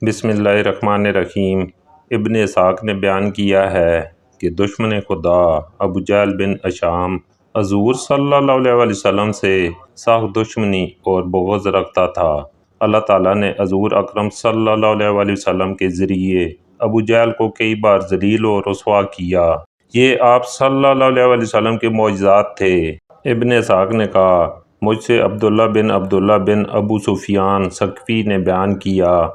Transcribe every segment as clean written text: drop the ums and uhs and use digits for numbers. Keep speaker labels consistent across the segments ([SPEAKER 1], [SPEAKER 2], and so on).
[SPEAKER 1] بسم اللہ الرحمن الرحیم۔ ابن اسحاق نے بیان کیا ہے کہ دشمن خدا ابو جہل بن ہشام حضور صلی اللہ علیہ وسلم سے سخت دشمنی اور بغض رکھتا تھا۔ اللہ تعالیٰ نے حضور اکرم صلی اللہ علیہ وسلم کے ذریعے ابو جہل کو کئی بار ذلیل و رسوا کیا۔ یہ آپ صلی اللہ علیہ وسلم کے معجزات تھے۔ ابن اسحاق نے کہا، مجھ سے عبداللہ بن ابو سفیان ثقفی نے بیان کیا،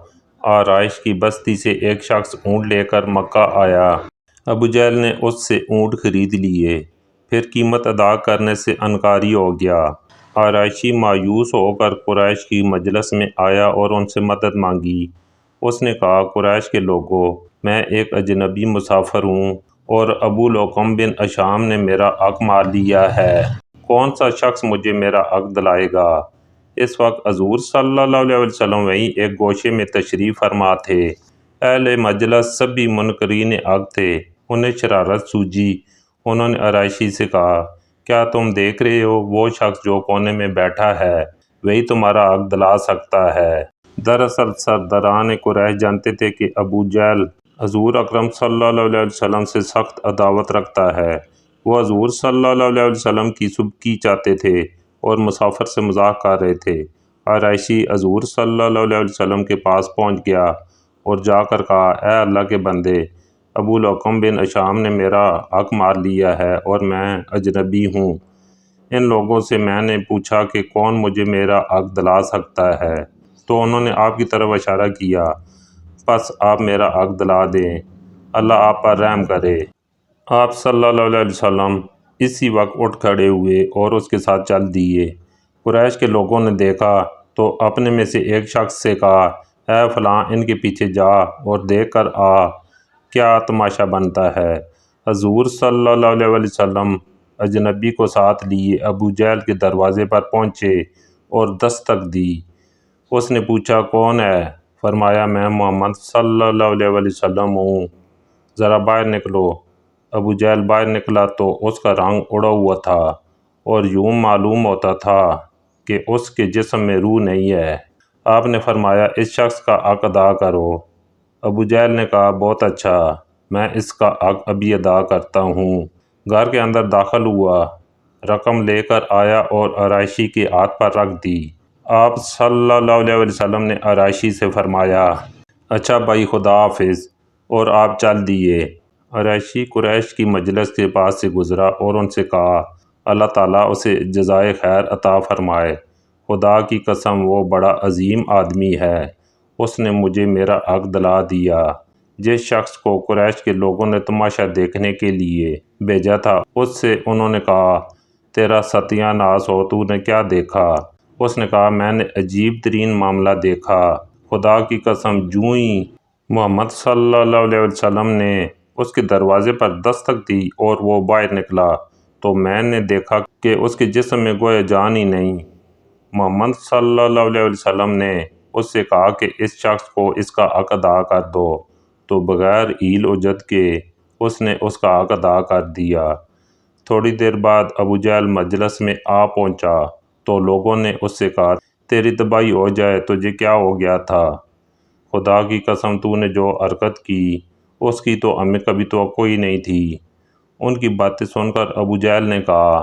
[SPEAKER 1] آرائش کی بستی سے ایک شخص اونٹ لے کر مکہ آیا۔ ابو جہل نے اس سے اونٹ خرید لیے، پھر قیمت ادا کرنے سے انکاری ہو گیا۔ آرائشی مایوس ہو کر قریش کی مجلس میں آیا اور ان سے مدد مانگی۔ اس نے کہا، قریش کے لوگوں، میں ایک اجنبی مسافر ہوں اور ابو لقم بن ہشام نے میرا حق مار لیا ہے۔ کون سا شخص مجھے میرا حق دلائے گا؟ اس وقت حضور صلی اللہ علیہ وسلم وہیں ایک گوشے میں تشریف فرما تھے۔ اہل مجلس سبھی منکرین حق تھے۔ انہیں شرارت سوجی۔ انہوں نے آرائشی سے کہا، کیا تم دیکھ رہے ہو وہ شخص جو کونے میں بیٹھا ہے وہی تمہارا حق دلا سکتا ہے۔ دراصل سرداران قریش جانتے تھے کہ ابو جہل حضور اکرم صلی اللہ علیہ وسلم سے سخت عداوت رکھتا ہے۔ وہ حضور صلی اللہ علیہ وسلم کی سبکی چاہتے تھے اور مسافر سے مذاق کر رہے تھے۔ آرائشی حضور صلی اللہ علیہ وسلم کے پاس پہنچ گیا اور جا کر کہا، اے اللہ کے بندے، ابو لقم بن ہشام نے میرا حق مار لیا ہے اور میں اجنبی ہوں۔ ان لوگوں سے میں نے پوچھا کہ کون مجھے میرا حق دلا سکتا ہے، تو انہوں نے آپ کی طرف اشارہ کیا، پس آپ میرا حق دلا دیں، اللہ آپ پر رحم کرے۔ آپ صلی اللہ علیہ وسلم اسی وقت اٹھ کھڑے ہوئے اور اس کے ساتھ چل دیے۔ قریش کے لوگوں نے دیکھا تو اپنے میں سے ایک شخص سے کہا، اے فلاں، ان کے پیچھے جا اور دیکھ کر آ، کیا تماشا بنتا ہے۔ حضور صلی اللہ علیہ وسلم اجنبی کو ساتھ لیے ابو جہل کے دروازے پر پہنچے اور دستک دی۔ اس نے پوچھا، کون ہے؟ فرمایا، میں محمد صلی اللہ علیہ وسلم ہوں، ذرا باہر نکلو۔ ابو جہل باہر نکلا تو اس کا رنگ اڑا ہوا تھا اور یوں معلوم ہوتا تھا کہ اس کے جسم میں روح نہیں ہے۔ آپ نے فرمایا، اس شخص کا حق ادا کرو۔ ابو جہل نے کہا، بہت اچھا، میں اس کا حق ابھی ادا کرتا ہوں۔ گھر کے اندر داخل ہوا، رقم لے کر آیا اور آرائشی کے ہاتھ پر رکھ دی۔ آپ صلی اللہ علیہ وسلم نے آرائشی سے فرمایا، اچھا بھائی، خدا حافظ، اور آپ چل دیے۔ آرائشی قریش کی مجلس کے پاس سے گزرا اور ان سے کہا، اللہ تعالیٰ اسے جزائے خیر عطا فرمائے۔ خدا کی قسم، وہ بڑا عظیم آدمی ہے، اس نے مجھے میرا حق دلا دیا۔ جس شخص کو قریش کے لوگوں نے تماشا دیکھنے کے لیے بھیجا تھا، اس سے انہوں نے کہا، تیرا ستیہ ناس ہو، تو نے کیا دیکھا؟ اس نے کہا، میں نے عجیب ترین معاملہ دیکھا۔ خدا کی قسم، جوں ہی محمد صلی اللہ علیہ وسلم نے اس کے دروازے پر دستک دی اور وہ باہر نکلا تو میں نے دیکھا کہ اس کے جسم میں گویا جان ہی نہیں۔ محمد صلی اللہ علیہ وسلم نے اس سے کہا کہ اس شخص کو اس کا حق ادا کر دو، تو بغیر ہیل و جد کے اس نے اس کا حق ادا کر دیا۔ تھوڑی دیر بعد ابو جہل مجلس میں آ پہنچا تو لوگوں نے اس سے کہا، تیری تباہی ہو جائے، تجھے کیا ہو گیا تھا؟ خدا کی قسم، تو نے جو حرکت کی اس کی تو ہمیں کبھی توقع ہی نہیں تھی۔ ان کی باتیں سن کر ابو جہل نے کہا،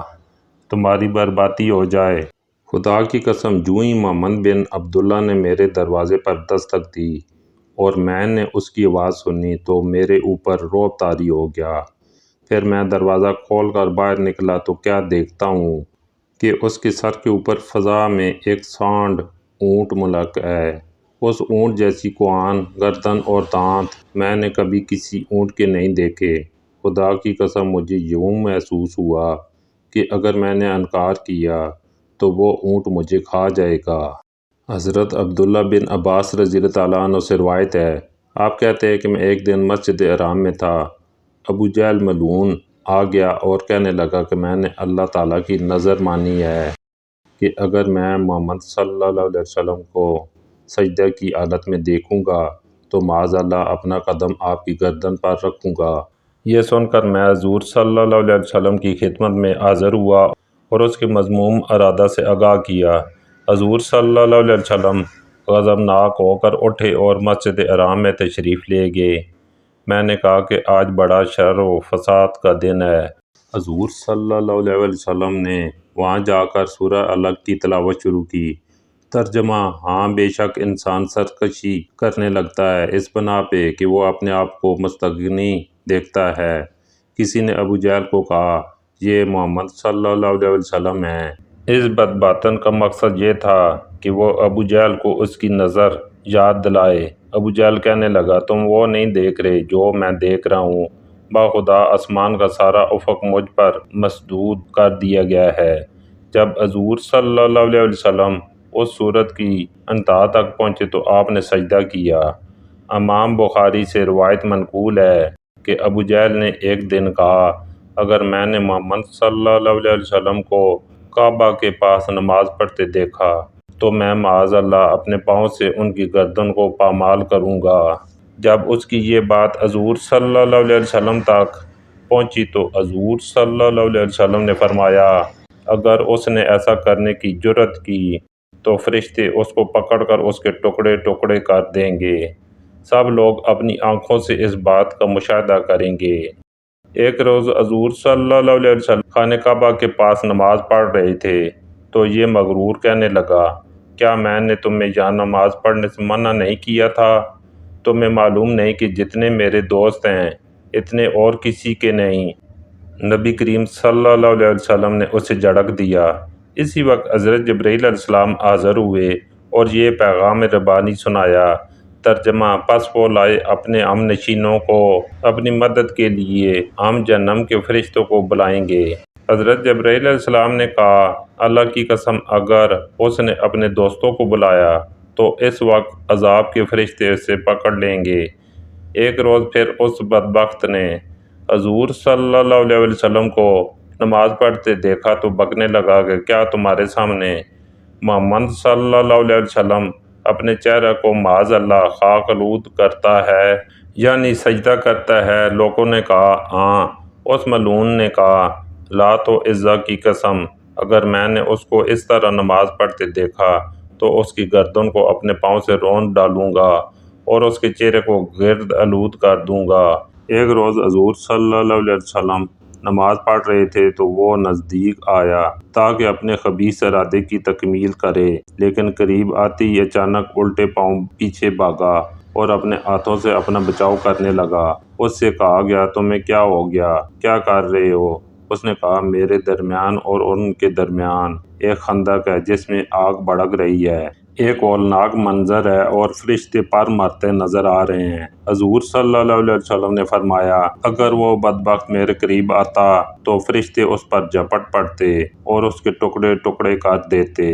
[SPEAKER 1] تمہاری بربادی ہو جائے۔ خدا کی قسم، جوں ہی محمد بن عبداللہ نے میرے دروازے پر دستک دی اور میں نے اس کی آواز سنی تو میرے اوپر رعب طاری ہو گیا۔ پھر میں دروازہ کھول کر باہر نکلا تو کیا دیکھتا ہوں کہ اس کے سر کے اوپر فضا میں ایک سانڈ اونٹ ملک ہے۔ اس اونٹ جیسی کوہان، گردن اور دانت میں نے کبھی کسی اونٹ کے نہیں دیکھے۔ خدا کی قسم، مجھے یوں محسوس ہوا کہ اگر میں نے انکار کیا تو وہ اونٹ مجھے کھا جائے گا۔ حضرت عبداللہ بن عباس رضی اللہ تعالیٰ عنہ سے روایت ہے، آپ کہتے ہیں کہ میں ایک دن مسجد حرام میں تھا، ابو جہل ملعون آ گیا اور کہنے لگا کہ میں نے اللہ تعالیٰ کی نظر مانی ہے کہ اگر میں محمد صلی اللہ علیہ وسلم کو سجدہ کی حالت میں دیکھوں گا تو معاذ اللہ اپنا قدم آپ کی گردن پر رکھوں گا۔ یہ سن کر میں حضور صلی اللہ علیہ وسلم کی خدمت میں حاضر ہوا اور اس کے مذموم ارادہ سے آگاہ کیا۔ حضور صلی اللہ علیہ وسلم غضبناک ہو کر اٹھے اور مسجد حرام میں تشریف لے گئے۔ میں نے کہا کہ آج بڑا شر و فساد کا دن ہے۔ حضور صلی اللہ علیہ وسلم نے وہاں جا کر سورہ الگ کی تلاوت شروع کی۔ ترجمہ: ہاں، بے شک انسان سرکشی کرنے لگتا ہے اس بنا پہ کہ وہ اپنے آپ کو مستغنی دیکھتا ہے۔ کسی نے ابو جہل کو کہا، یہ محمد صلی اللہ علیہ وسلم ہیں۔ اس بدباطن کا مقصد یہ تھا کہ وہ ابو جہل کو اس کی نظر یاد دلائے۔ ابو جہل کہنے لگا، تم وہ نہیں دیکھ رہے جو میں دیکھ رہا ہوں۔ بخدا آسمان کا سارا افق مجھ پر مسدود کر دیا گیا ہے۔ جب حضور صلی اللہ علیہ وسلم اس سورت کی انتہا تک پہنچے تو آپ نے سجدہ کیا۔ امام بخاری سے روایت منقول ہے کہ ابو جہل نے ایک دن کہا، اگر میں نے محمد صلی اللہ علیہ وسلم کو کعبہ کے پاس نماز پڑھتے دیکھا تو میں معاذ اللہ اپنے پاؤں سے ان کی گردن کو پامال کروں گا۔ جب اس کی یہ بات حضور صلی اللہ علیہ وسلم تک پہنچی تو حضور صلی اللہ علیہ وسلم نے فرمایا، اگر اس نے ایسا کرنے کی جرأت کی تو فرشتے اس کو پکڑ کر اس کے ٹکڑے ٹکڑے کر دیں گے۔ سب لوگ اپنی آنکھوں سے اس بات کا مشاہدہ کریں گے۔ ایک روز حضور صلی اللہ علیہ وسلم خانہ کعبہ کے پاس نماز پڑھ رہے تھے تو یہ مغرور کہنے لگا، کیا میں نے تمہیں یہاں نماز پڑھنے سے منع نہیں کیا تھا؟ تمہیں معلوم نہیں کہ جتنے میرے دوست ہیں اتنے اور کسی کے نہیں؟ نبی کریم صلی اللہ علیہ وسلم نے اسے جھڑک دیا۔ اسی وقت حضرت جبرائیل علیہ السلام حاضر ہوئے اور یہ پیغام ربانی سنایا۔ ترجمہ: پس وہ لائے اپنے ہم نشینوں کو اپنی مدد کے لیے، ہم جہنم کے فرشتوں کو بلائیں گے۔ حضرت جبرائیل علیہ السلام نے کہا، اللہ کی قسم اگر اس نے اپنے دوستوں کو بلایا تو اس وقت عذاب کے فرشتے اسے پکڑ لیں گے۔ ایک روز پھر اس بدبخت نے حضور صلی اللہ علیہ وسلم کو نماز پڑھتے دیکھا تو بکنے لگا کہ کیا تمہارے سامنے محمد صلی اللہ علیہ وسلم اپنے چہرے کو معاذ اللہ خاک آلود کرتا ہے، یعنی سجدہ کرتا ہے؟ لوگوں نے کہا، ہاں۔ اس ملعون نے کہا، لات و عزا کی قسم، اگر میں نے اس کو اس طرح نماز پڑھتے دیکھا تو اس کی گردن کو اپنے پاؤں سے روند ڈالوں گا اور اس کے چہرے کو گرد آلود کر دوں گا۔ ایک روز حضور صلی اللہ علیہ وسلم نماز پڑھ رہے تھے تو وہ نزدیک آیا تاکہ اپنے خبیث ارادے کی تکمیل کرے، لیکن قریب آتے ہی اچانک الٹے پاؤں پیچھے بھاگا اور اپنے ہاتھوں سے اپنا بچاؤ کرنے لگا۔ اس سے کہا گیا، تمہیں کیا ہو گیا؟ کیا کر رہے ہو؟ اس نے کہا، میرے درمیان اور ان کے درمیان ایک خندق ہے جس میں آگ بھڑک رہی ہے، ایک ہولناک منظر ہے اور فرشتے پر مرتے نظر آ رہے ہیں۔ حضور صلی اللہ علیہ وسلم نے فرمایا، اگر وہ بدبخت میرے قریب آتا تو فرشتے اس پر جھپٹ پڑتے اور اس کے ٹکڑے ٹکڑے کر دیتے۔